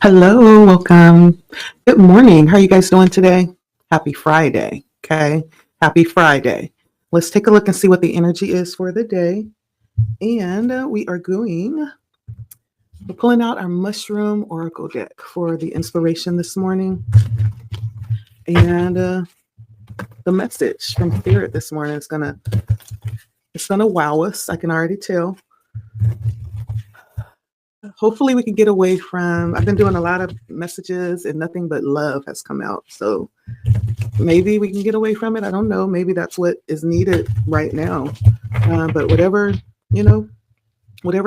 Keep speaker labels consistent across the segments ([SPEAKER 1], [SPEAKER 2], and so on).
[SPEAKER 1] Hello, welcome. Good morning. How are you guys doing today? Happy Friday. Okay. Happy Friday. Let's take a look and see what the energy is for the day. And we're pulling out our mushroom oracle deck for the inspiration this morning. And the message from Spirit this morning is it's gonna wow us. I can already tell. Hopefully we can get away from, I've been doing a lot of messages and nothing but love has come out. So maybe we can get away from it. I don't know. Maybe that's what is needed right now. But whatever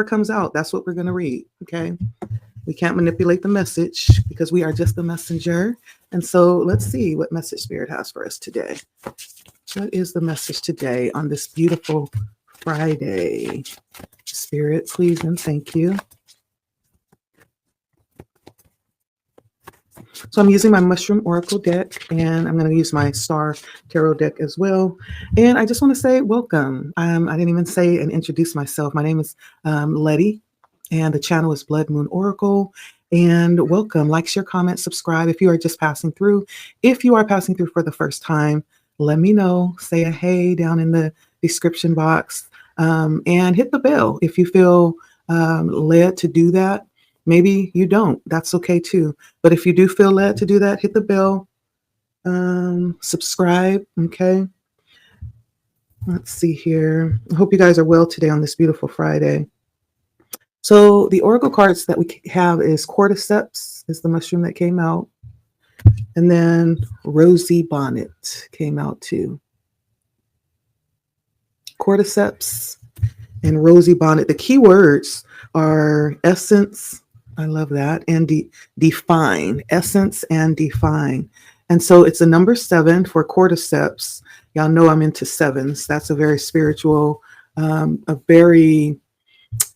[SPEAKER 1] comes out, that's what we're going to read. Okay. We can't manipulate the message because we are just the messenger. And so let's see what message Spirit has for us today. What is the message today on this beautiful Friday? Spirit, please and thank you. So I'm using my Mushroom Oracle deck, and I'm going to use my Star Tarot deck as well. And I just want to say welcome. I didn't even say and introduce myself. My name is Letty, and the channel is Blood Moon Oracle. And welcome. Like, share, comment, subscribe if you are just passing through. If you are passing through for the first time, let me know. Say a hey down in the description box, and hit the bell if you feel led to do that. Maybe you don't. That's okay too. But if you do feel led to do that, hit the bell, subscribe. Okay. Let's see here. I hope you guys are well today on this beautiful Friday. So the oracle cards that we have is Cordyceps is the mushroom that came out. And then Rosy Bonnet came out too. Cordyceps and Rosy Bonnet. The key words are essence. I love that. And define, essence and define. And so it's a number 7 for Cordyceps. Y'all know I'm into sevens. That's a very spiritual, a very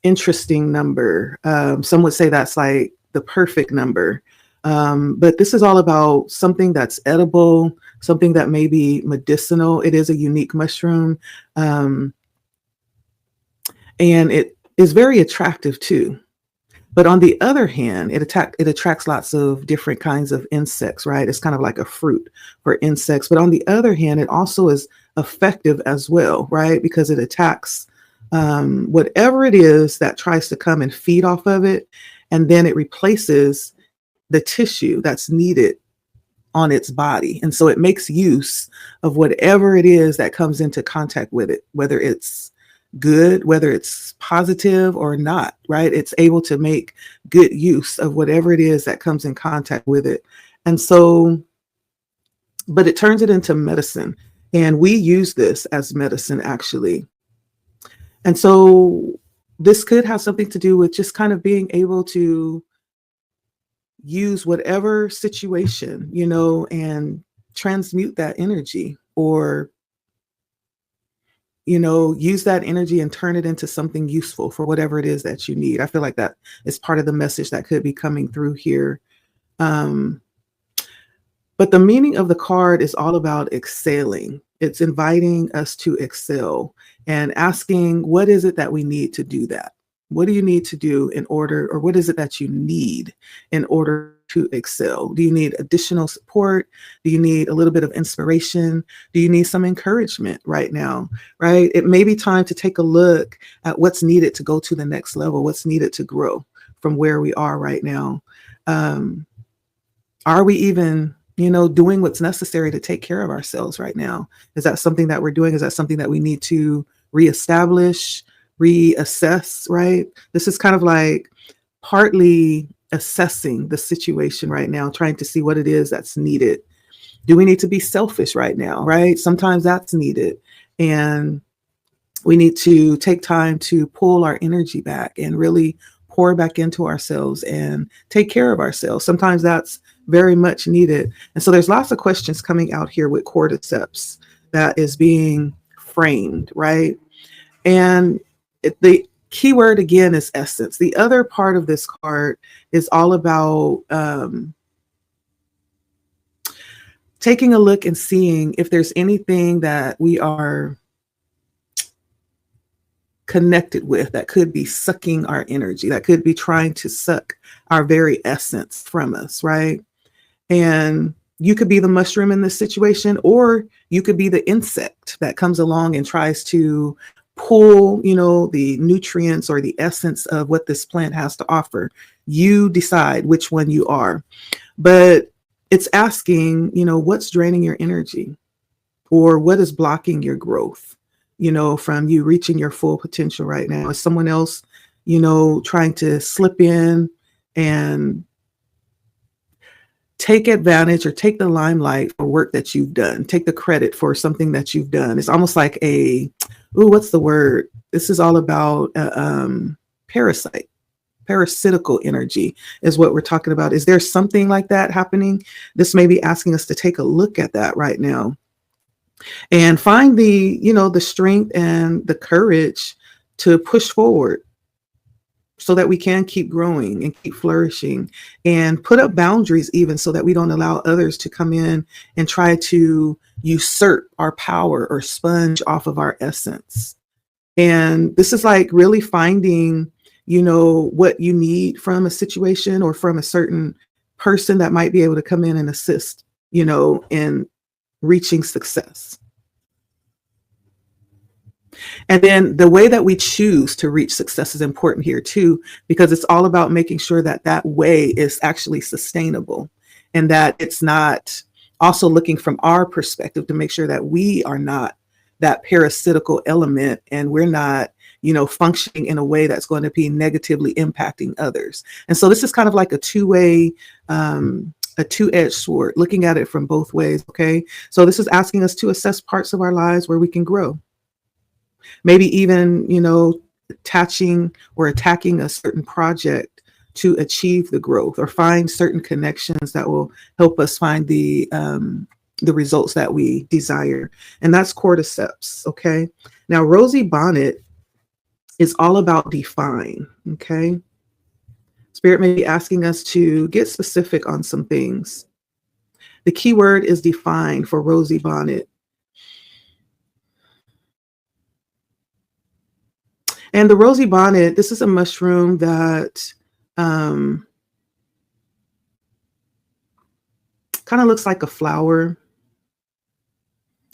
[SPEAKER 1] interesting number. Some would say that's like the perfect number. But this is all about something that's edible, something that may be medicinal. It is a unique mushroom. And it is very attractive too. But on the other hand, it attracts lots of different kinds of insects, right? It's kind of like a fruit for insects. But on the other hand, it also is effective as well, right? Because it attacks whatever it is that tries to come and feed off of it. And then it replaces the tissue that's needed on its body. And so it makes use of whatever it is that comes into contact with it, whether it's good, whether it's positive or not, right? It's able to make good use of whatever it is that comes in contact with it. And so, but it turns it into medicine. And we use this as medicine, actually. And so this could have something to do with just kind of being able to use whatever situation, and transmute that energy, or use that energy and turn it into something useful for whatever it is that you need. I feel like that is part of the message that could be coming through here. But the meaning of the card is all about excelling. It's inviting us to excel and asking, what is it that we need to do that? What do you need to do in order, or what is it that you need in order to excel? Do you need additional support? Do you need a little bit of inspiration? Do you need some encouragement right now, right? It may be time to take a look at what's needed to go to the next level, what's needed to grow from where we are right now. Are we even, doing what's necessary to take care of ourselves right now? Is that something that we're doing? Is that something that we need to reestablish, reassess, right? This is kind of like partly assessing the situation right now, trying to see what it is that's needed. Do we need to be selfish right now, right? Sometimes that's needed. And we need to take time to pull our energy back and really pour back into ourselves and take care of ourselves. Sometimes that's very much needed. And so there's lots of questions coming out here with Cordyceps that is being framed, right? And the key word again is essence. The other part of this card is all about taking a look and seeing if there's anything that we are connected with, that could be sucking our energy, that could be trying to suck our very essence from us, right? And you could be the mushroom in this situation, or you could be the insect that comes along and tries to pull, the nutrients or the essence of what this plant has to offer. You decide which one you are. But it's asking, what's draining your energy, or what is blocking your growth, from you reaching your full potential right now? Is someone else, trying to slip in and take advantage or take the limelight for work that you've done, take the credit for something that you've done? It's almost like what's the word? This is all about parasitical energy is what we're talking about. Is there something like that happening? This may be asking us to take a look at that right now and find the strength and the courage to push forward, so that we can keep growing and keep flourishing, and put up boundaries even, so that we don't allow others to come in and try to usurp our power or sponge off of our essence. And this is like really finding, what you need from a situation or from a certain person that might be able to come in and assist, in reaching success. And then the way that we choose to reach success is important here too, because it's all about making sure that that way is actually sustainable, and that it's not also looking from our perspective to make sure that we are not that parasitical element, and we're not, functioning in a way that's going to be negatively impacting others. And so this is kind of like a two-edged sword, looking at it from both ways. Okay. So this is asking us to assess parts of our lives where we can grow. Maybe even, attaching or attacking a certain project to achieve the growth, or find certain connections that will help us find the results that we desire. And that's cordyceps. Okay. Now, Rosie Bonnet is all about define. Okay. Spirit may be asking us to get specific on some things. The key word is define for Rosie Bonnet. And the Rosie Bonnet, this is a mushroom that kind of looks like a flower.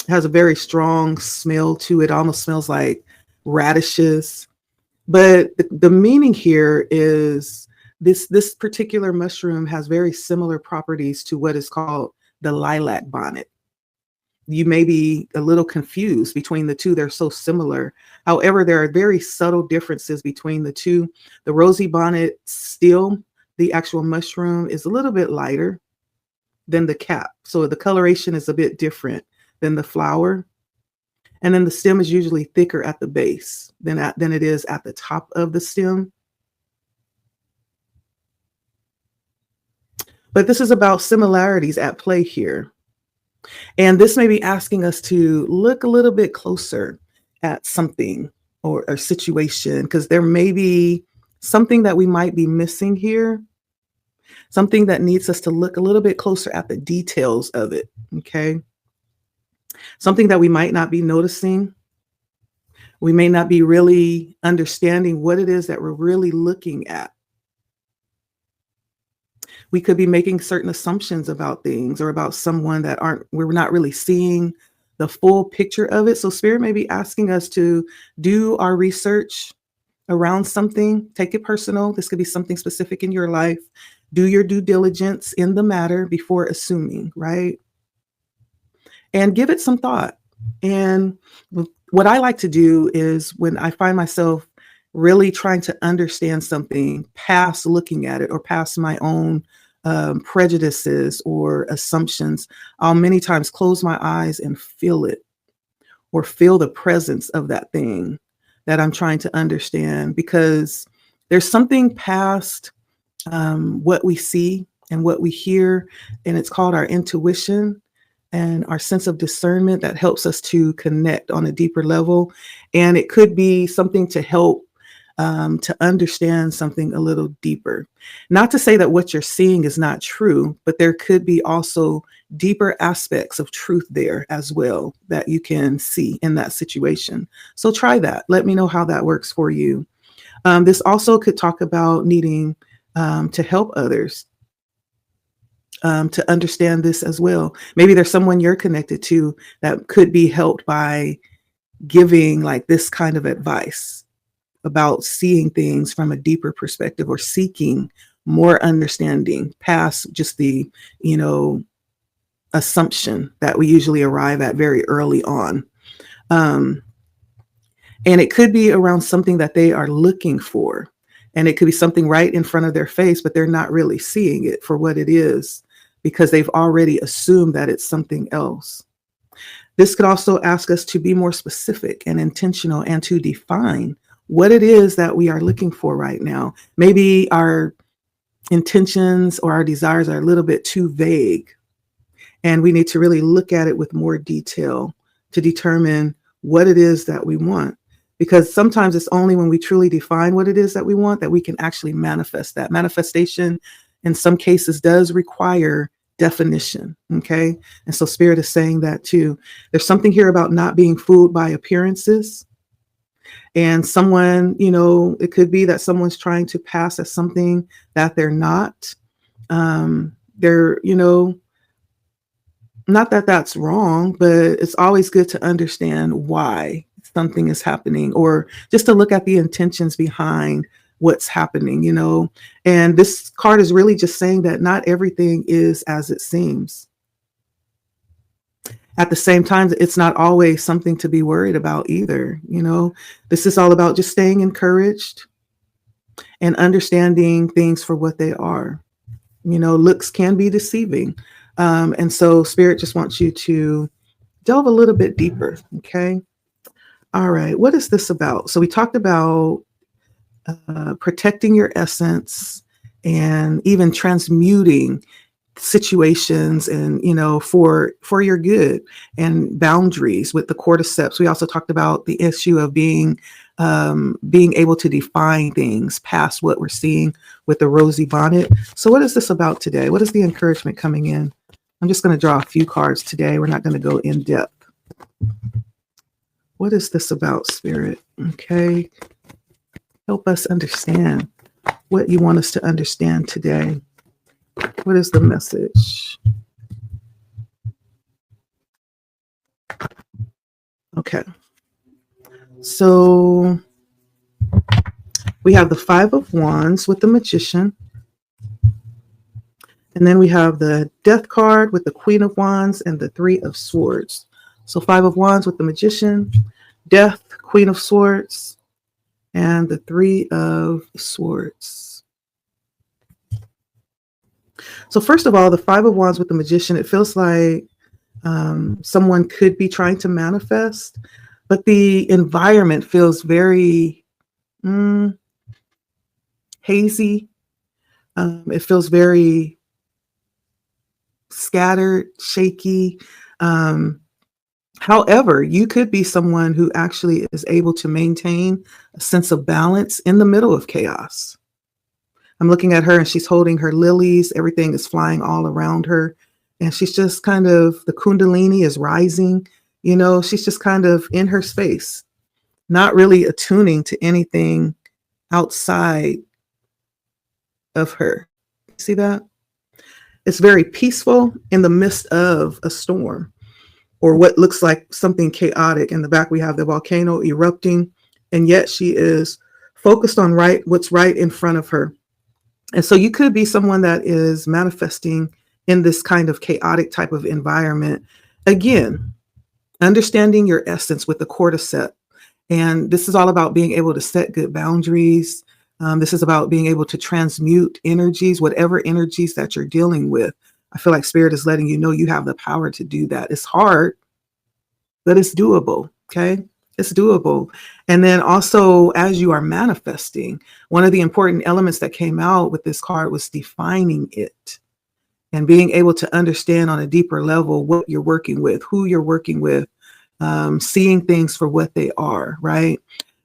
[SPEAKER 1] It has a very strong smell to it. Almost smells like radishes. But the meaning here is this particular mushroom has very similar properties to what is called the lilac bonnet. You may be a little confused between the two. They're so similar. However, there are very subtle differences between the two. The Rosie bonnet still, the actual mushroom, is a little bit lighter than the cap. So the coloration is a bit different than the flower. And then the stem is usually thicker at the base than it is at the top of the stem. But this is about similarities at play here. And this may be asking us to look a little bit closer at something or a situation, because there may be something that we might be missing here, something that needs us to look a little bit closer at the details of it. Okay. Something that we might not be noticing. We may not be really understanding what it is that we're really looking at. We could be making certain assumptions about things or about someone that we're not really seeing the full picture of it. So Spirit may be asking us to do our research around something, take it personal. This could be something specific in your life. Do your due diligence in the matter before assuming, right? And give it some thought. And what I like to do is, when I find myself really trying to understand something past looking at it or past my own prejudices or assumptions, I'll many times close my eyes and feel it, or feel the presence of that thing that I'm trying to understand, because there's something past what we see and what we hear, and it's called our intuition and our sense of discernment that helps us to connect on a deeper level. And it could be something to help to understand something a little deeper. Not to say that what you're seeing is not true, but there could be also deeper aspects of truth there as well that you can see in that situation. So try that. Let me know how that works for you. This also could talk about needing to help others to understand this as well. Maybe there's someone you're connected to that could be helped by giving like this kind of advice about seeing things from a deeper perspective or seeking more understanding past just the, assumption that we usually arrive at very early on. And it could be around something that they are looking for. And it could be something right in front of their face, but they're not really seeing it for what it is because they've already assumed that it's something else. This could also ask us to be more specific and intentional and to define what it is that we are looking for right now. Maybe our intentions or our desires are a little bit too vague, and we need to really look at it with more detail to determine what it is that we want. Because sometimes it's only when we truly define what it is that we want that we can actually manifest that. Manifestation, in some cases, does require definition. Okay. And so Spirit is saying that too. There's something here about not being fooled by appearances. And someone, it could be that someone's trying to pass as something that they're not. They're, not that that's wrong, but it's always good to understand why something is happening, or just to look at the intentions behind what's happening, And this card is really just saying that not everything is as it seems. At the same time, it's not always something to be worried about either. This is all about just staying encouraged and understanding things for what they are. Looks can be deceiving. And so Spirit just wants you to delve a little bit deeper. Okay. All right. What is this about? So we talked about protecting your essence and even transmuting situations and for your good, and boundaries with the cordyceps. We also talked about the issue of being able to define things past what we're seeing with the rosy bonnet. So what is this about today? What is the encouragement coming in? I'm just going to draw a few cards today. We're not going to go in depth. What is this about, Spirit? Okay. Help us understand what you want us to understand today. What is the message? Okay. So we have the Five of Wands with the Magician. And then we have the Death card with the Queen of Wands and the Three of Swords. So Five of Wands with the Magician, Death, Queen of Swords, and the Three of Swords. So first of all, the Five of Wands with the Magician, it feels like someone could be trying to manifest, but the environment feels very hazy. It feels very scattered, shaky. However, you could be someone who actually is able to maintain a sense of balance in the middle of chaos. I'm looking at her and she's holding her lilies. Everything is flying all around her. And she's just kind of, the Kundalini is rising. She's just kind of in her space, not really attuning to anything outside of her. See that? It's very peaceful in the midst of a storm, or what looks like something chaotic. In the back, we have the volcano erupting, and yet she is focused on what's right in front of her. And so you could be someone that is manifesting in this kind of chaotic type of environment. Again, understanding your essence with the cordyceps. And this is all about being able to set good boundaries. This is about being able to transmute energies, whatever energies that you're dealing with. I feel like Spirit is letting you know you have the power to do that. It's hard, but it's doable. Okay. It's doable. And then also, as you are manifesting, one of the important elements that came out with this card was defining it and being able to understand on a deeper level what you're working with, who you're working with, seeing things for what they are. Right.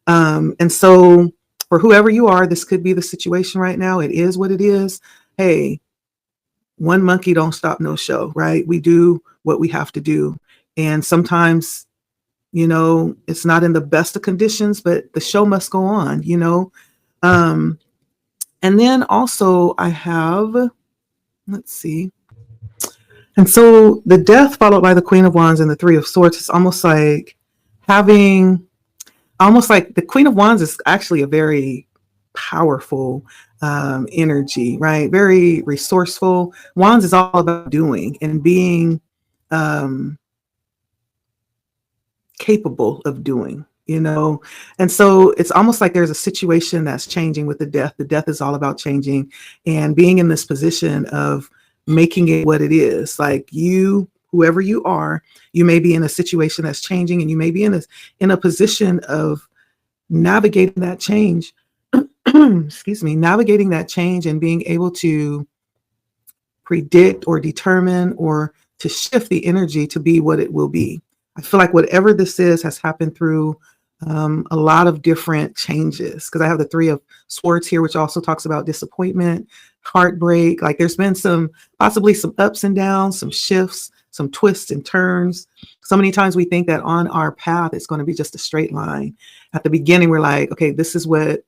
[SPEAKER 1] And so for whoever you are, this could be the situation right now. It is what it is. Hey, one monkey don't stop no show, right? We do what we have to do. And sometimes, it's not in the best of conditions, but the show must go on. Um, and then also I have, let's see. And so the death followed by the Queen of Wands and the Three of Swords is almost like the Queen of Wands is actually a very powerful energy, right? Very resourceful. Wands is all about doing and being capable of doing, and so it's almost like there's a situation that's changing with the death. The death is all about changing and being in this position of making it what it is. Like whoever you are, you may be in a situation that's changing, and you may be in a position of navigating that change. Excuse me, navigating that change and being able to predict or determine or to shift the energy to be what it will be. I feel like whatever this is has happened through a lot of different changes, because I have the Three of Swords here, which also talks about disappointment, heartbreak. Like there's been possibly some ups and downs, some shifts, some twists and turns. So many times we think that on our path, it's going to be just a straight line. At the beginning, we're like, okay, this is what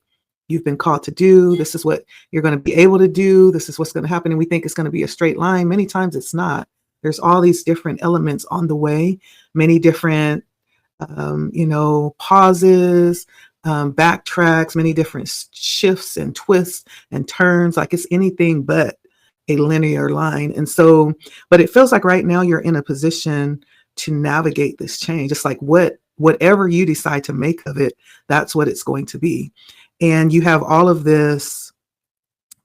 [SPEAKER 1] you've been called to do. This is what you're going to be able to do. This is what's going to happen. And we think it's going to be a straight line. Many times it's not. There's all these different elements on the way, many different, pauses, backtracks, many different shifts and twists and turns. Like it's anything but a linear line. And so, but it feels like right now you're in a position to navigate this change. It's like whatever you decide to make of it, that's what it's going to be. And you have all of this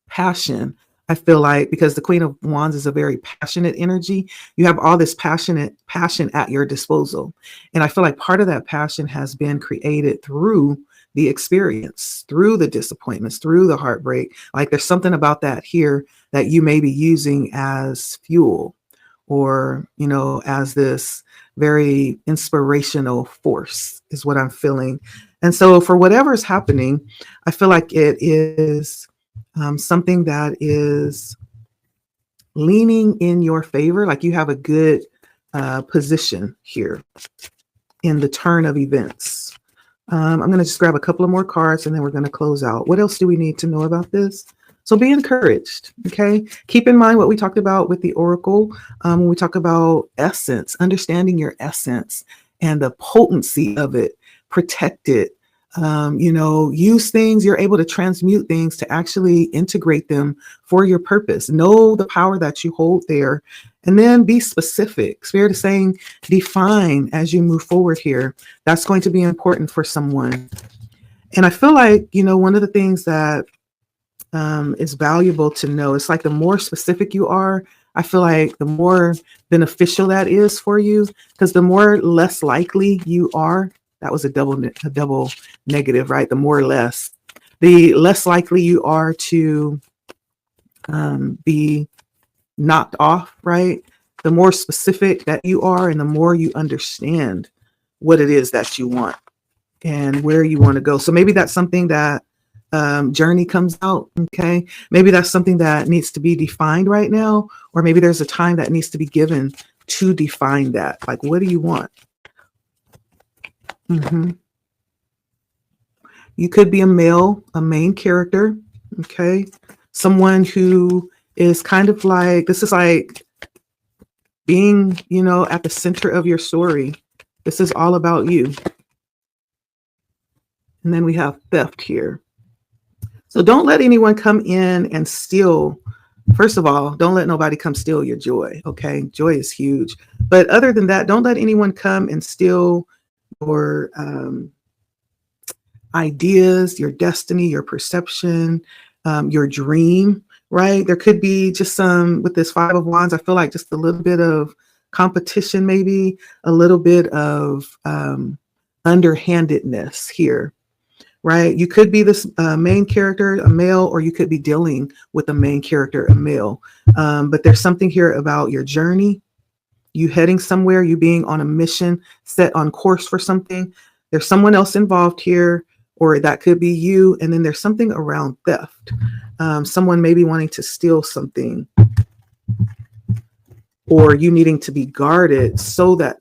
[SPEAKER 1] passion, I feel like, because the Queen of Wands is a very passionate energy. You have all this passion at your disposal. And I feel like part of that passion has been created through the experience, through the disappointments, through the heartbreak. Like there's something about that here that you may be using as fuel or, as this very inspirational force is what I'm feeling. And so for whatever's happening, I feel like it is something that is leaning in your favor. Like you have a good position here in the turn of events. I'm going to just grab a couple of more cards and then we're going to close out. What else do we need to know about this? So be encouraged, okay? Keep in mind what we talked about with the Oracle when we talk about essence, understanding your essence and the potency of it, protect it, use things, you're able to transmute things to actually integrate them for your purpose. Know the power that you hold there, and then be specific. Spirit is saying define as you move forward here. That's going to be important for someone. And I feel like, one of the things that is valuable to know, it's like the more specific you are, I feel like the more beneficial that is for you, because the less likely you are. That was a double negative, right? The more or less, the less likely you are to be knocked off, right? The more specific that you are and the more you understand what it is that you want and where you want to go. So maybe that's something that journey comes out, okay? Maybe that's something that needs to be defined right now, or maybe there's a time that needs to be given to define that. Like, what do you want? You could be a main character, okay? Someone who is kind of like, this is like being, at the center of your story. This is all about you. And then we have theft here. So don't let anyone come in and steal. First of all, don't let nobody come steal your joy, okay? Joy is huge. But other than that, don't let anyone come and steal your ideas, your destiny, your perception, your dream, right? There could be just with this Five of Wands, I feel like just a little bit of competition, maybe a little bit of underhandedness here, right? You could be this main character, a male, or you could be dealing with a main character, a male. But there's something here about your journey, you heading somewhere, you being on a mission, set on course for something. There's someone else involved here, or that could be you. And then there's something around theft. Someone maybe wanting to steal something, or you needing to be guarded so that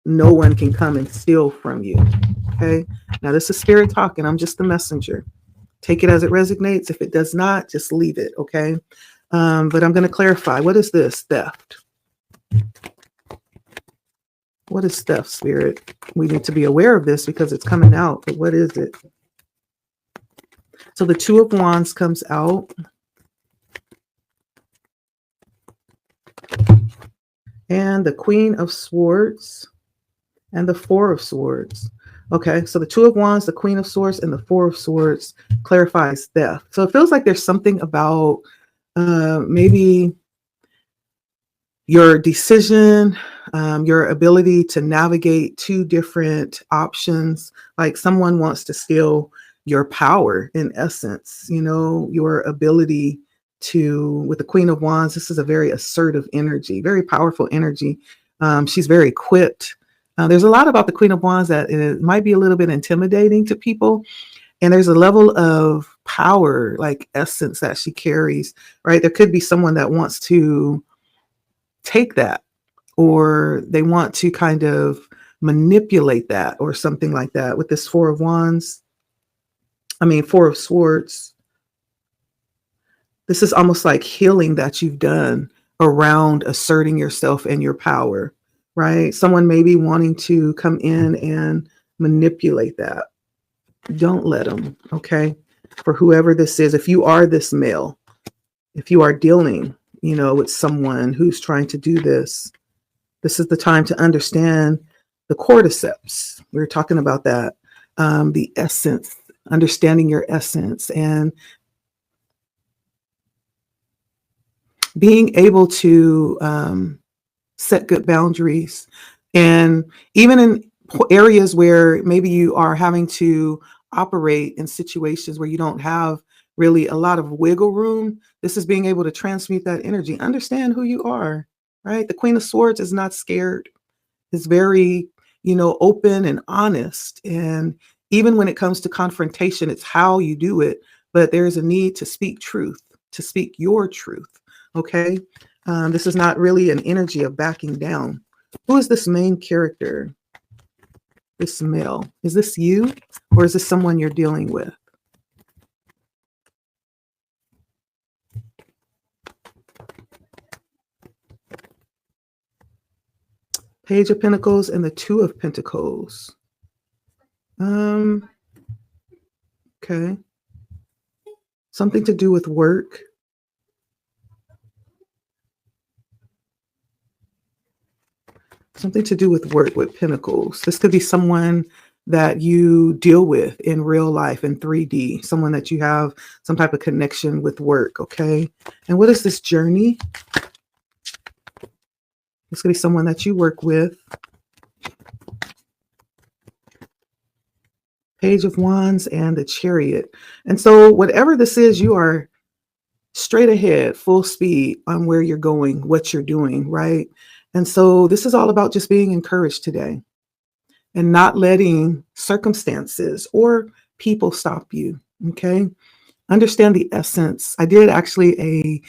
[SPEAKER 1] no one can come and steal from you. Okay. Now this is spirit talking. I'm just the messenger. Take it as it resonates. If it does not, just leave it. Okay. But I'm going to clarify. What is this? Theft. What is theft, spirit? We need to be aware of this because it's coming out. But what is it? So the Two of Wands comes out. And the Queen of Swords and the Four of Swords. Okay, so the Two of Wands, the Queen of Swords, and the Four of Swords clarifies theft. So it feels like there's something about maybe your decision, your ability to navigate two different options. Like someone wants to steal your power, in essence, you know, your ability to, with the Queen of Wands, this is a very assertive energy, very powerful energy. She's very equipped. There's a lot about the Queen of Wands that it might be a little bit intimidating to people. And there's a level of power, like essence that she carries, right? There could be someone that wants to take that, or they want to kind of manipulate that or something like that. With this Four of Swords, this is almost like healing that you've done around asserting yourself and your power, right? Someone may be wanting to come in and manipulate that. Don't let them, okay? For whoever this is, if you are this male, if you are dealing, you know, with someone who's trying to do this, this is the time to understand the cordyceps. We were talking about that, the essence, understanding your essence, and being able to set good boundaries. And even in areas where maybe you are having to operate in situations where you don't have really a lot of wiggle room, this is being able to transmute that energy. Understand who you are, right? The Queen of Swords is not scared. Is very, you know, open and honest. And even when it comes to confrontation, it's how you do it. But there's a need to speak truth, to speak your truth. Okay. This is not really an energy of backing down. Who is this main character? This male. Is this you, or is this someone you're dealing with? Page of Pentacles and the Two of Pentacles. Okay. Something to do with work. Something to do with work with Pentacles. This could be someone that you deal with in real life in 3D, someone that you have some type of connection with work, okay? And what is this journey? This could be someone that you work with. Page of Wands and the Chariot. And so whatever this is, you are straight ahead, full speed on where you're going, what you're doing, right? And so this is all about just being encouraged today and not letting circumstances or people stop you, okay? Understand the essence. I did actually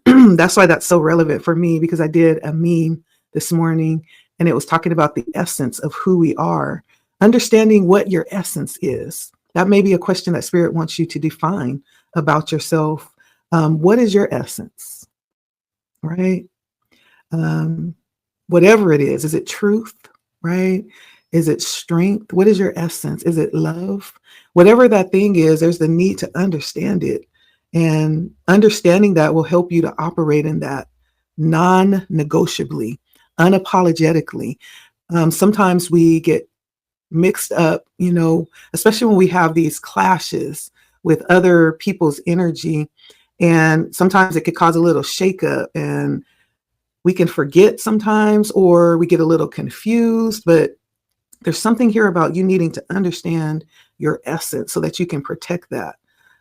[SPEAKER 1] that's why that's so relevant for me, because I did a meme this morning and it was talking about the essence of who we are. Understanding what your essence is. That may be a question that Spirit wants you to define about yourself. What is your essence, right? Whatever it is it truth, right? Is it strength? What is your essence? Is it love? Whatever that thing is, there's the need to understand it. And understanding that will help you to operate in that non-negotiably, unapologetically. Sometimes we get mixed up, you know, especially when we have these clashes with other people's energy. And sometimes it could cause a little shakeup, and we can forget sometimes, or we get a little confused. But there's something here about you needing to understand your essence so that you can protect that,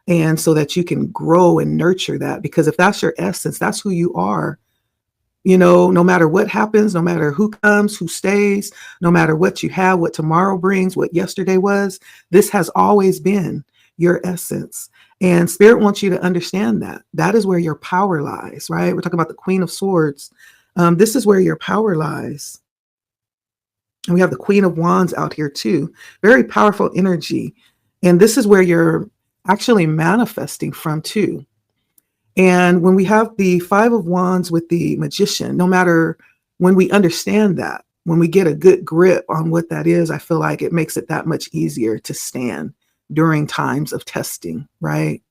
[SPEAKER 1] and so that you can grow and nurture that. Because if that's your essence, that's who you are, no matter what happens, no matter who comes, who stays, no matter what you have, what tomorrow brings, what yesterday was, this has always been your essence. And Spirit wants you to understand that. That is where your power lies, right? We're talking about the Queen of Swords. This is where your power lies. And we have the Queen of Wands out here too. Very powerful energy. And this is where you're actually manifesting from too. And when we have the Five of Wands with the Magician, no matter when we understand that, when we get a good grip on what that is, I feel like it makes it that much easier to stand during times of testing, right?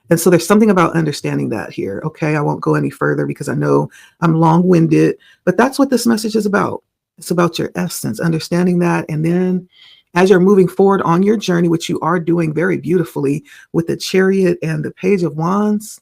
[SPEAKER 1] And so there's something about understanding that here. Okay, I won't go any further because I know I'm long-winded, but that's what this message is about. It's about your essence, understanding that. And then as you're moving forward on your journey, which you are doing very beautifully with the Chariot and the Page of Wands,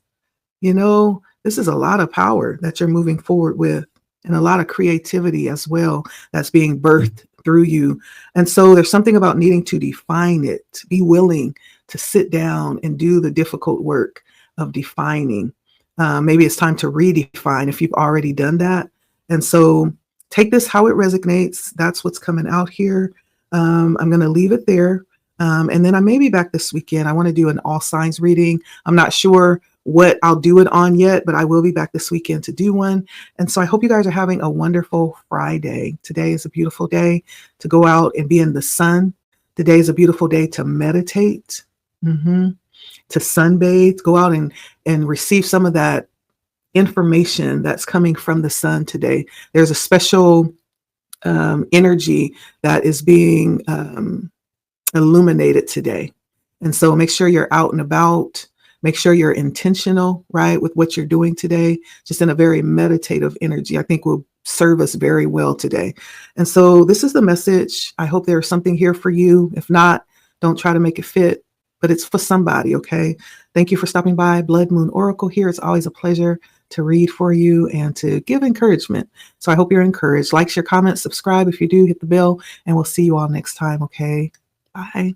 [SPEAKER 1] this is a lot of power that you're moving forward with, and a lot of creativity as well that's being birthed through you. And so there's something about needing to define it, be willing to sit down and do the difficult work of defining. Maybe it's time to redefine if you've already done that. And so take this how it resonates. That's what's coming out here. I'm going to leave it there. And then I may be back this weekend. I want to do an all signs reading. I'm not sure what I'll do it on yet, but I will be back this weekend to do one. And so I hope you guys are having a wonderful Friday. Today is a beautiful day to go out and be in the sun. Today is a beautiful day to meditate, to sunbathe, go out and receive some of that information that's coming from the sun today. There's a special energy that is being illuminated today. And so make sure you're out and about. Make sure you're intentional, right, with what you're doing today, just in a very meditative energy. I think will serve us very well today. And so this is the message. I hope there's something here for you. If not, don't try to make it fit, but it's for somebody, okay? Thank you for stopping by Blood Moon Oracle here. It's always a pleasure to read for you and to give encouragement. So I hope you're encouraged. Like, share, comment, subscribe if you do, hit the bell, and we'll see you all next time, okay? Bye.